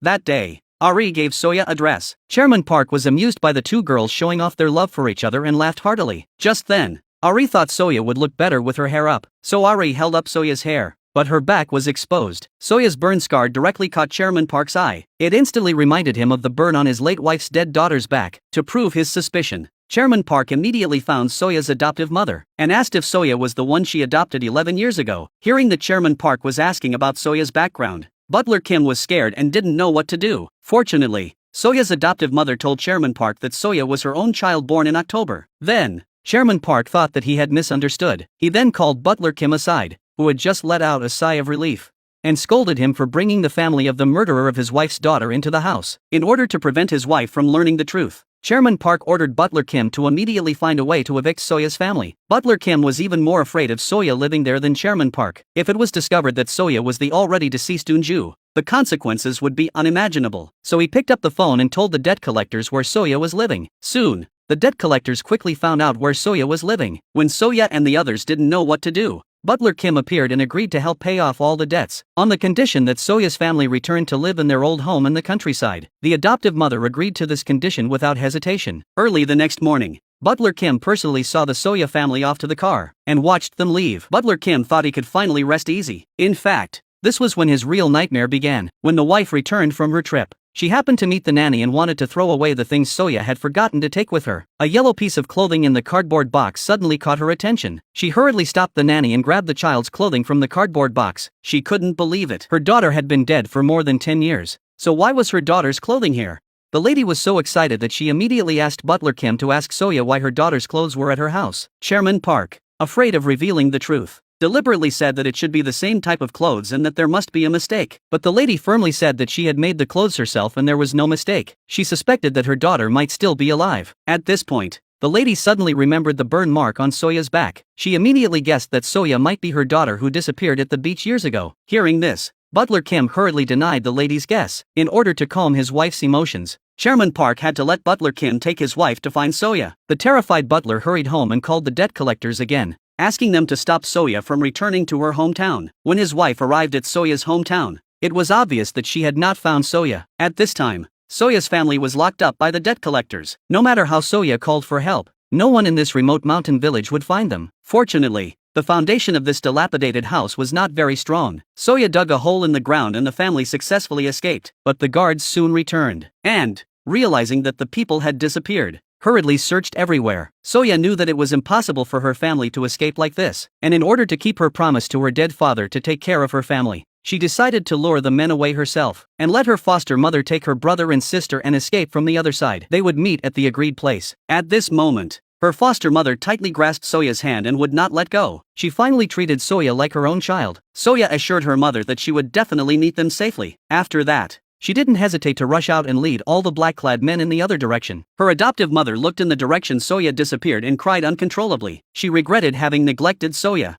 That day, Ari gave Soya a dress. Chairman Park was amused by the two girls showing off their love for each other and laughed heartily. Just then, Ari thought Soya would look better with her hair up, so Ari held up Soya's hair, but her back was exposed. Soya's burn scar directly caught Chairman Park's eye. It instantly reminded him of the burn on his late wife's dead daughter's back. To prove his suspicion, Chairman Park immediately found Soya's adoptive mother and asked if Soya was the one she adopted 11 years ago. Hearing that Chairman Park was asking about Soya's background, Butler Kim was scared and didn't know what to do. Fortunately, Soya's adoptive mother told Chairman Park that Soya was her own child born in October. Then, Chairman Park thought that he had misunderstood. He then called Butler Kim aside, who had just let out a sigh of relief, and scolded him for bringing the family of the murderer of his wife's daughter into the house. In order to prevent his wife from learning the truth, Chairman Park ordered Butler Kim to immediately find a way to evict Soya's family. Butler Kim was even more afraid of Soya living there than Chairman Park. If it was discovered that Soya was the already deceased Eunju, the consequences would be unimaginable. So he picked up the phone and told the debt collectors where Soya was living. Soon, the debt collectors quickly found out where Soya was living. When Soya and the others didn't know what to do, Butler Kim appeared and agreed to help pay off all the debts, on the condition that Soya's family returned to live in their old home in the countryside. The adoptive mother agreed to this condition without hesitation. Early the next morning, Butler Kim personally saw the Soya family off to the car and watched them leave. Butler Kim thought he could finally rest easy. In fact, this was when his real nightmare began. When the wife returned from her trip, she happened to meet the nanny and wanted to throw away the things Soya had forgotten to take with her. A yellow piece of clothing in the cardboard box suddenly caught her attention. She hurriedly stopped the nanny and grabbed the child's clothing from the cardboard box. She couldn't believe it. Her daughter had been dead for more than 10 years. So why was her daughter's clothing here? The lady was so excited that she immediately asked Butler Kim to ask Soya why her daughter's clothes were at her house. Chairman Park, afraid of revealing the truth, deliberately said that it should be the same type of clothes and that there must be a mistake. But the lady firmly said that she had made the clothes herself and there was no mistake. She suspected that her daughter might still be alive. At this point, the lady suddenly remembered the burn mark on Soya's back. She immediately guessed that Soya might be her daughter who disappeared at the beach years ago. Hearing this, Butler Kim hurriedly denied the lady's guess. In order to calm his wife's emotions, Chairman Park had to let Butler Kim take his wife to find Soya. The terrified butler hurried home and called the debt collectors again, asking them to stop Soya from returning to her hometown. When his wife arrived at Soya's hometown, it was obvious that she had not found Soya. At this time, Soya's family was locked up by the debt collectors. No matter how Soya called for help, no one in this remote mountain village would find them. Fortunately, the foundation of this dilapidated house was not very strong. Soya dug a hole in the ground and the family successfully escaped. But the guards soon returned, and, realizing that the people had disappeared, hurriedly searched everywhere. Soya knew that it was impossible for her family to escape like this, and in order to keep her promise to her dead father to take care of her family, she decided to lure the men away herself, and let her foster mother take her brother and sister and escape from the other side. They would meet at the agreed place. At this moment, her foster mother tightly grasped Soya's hand and would not let go. She finally treated Soya like her own child. Soya assured her mother that she would definitely meet them safely. After that, she didn't hesitate to rush out and lead all the black-clad men in the other direction. Her adoptive mother looked in the direction Soya disappeared and cried uncontrollably. She regretted having neglected Soya.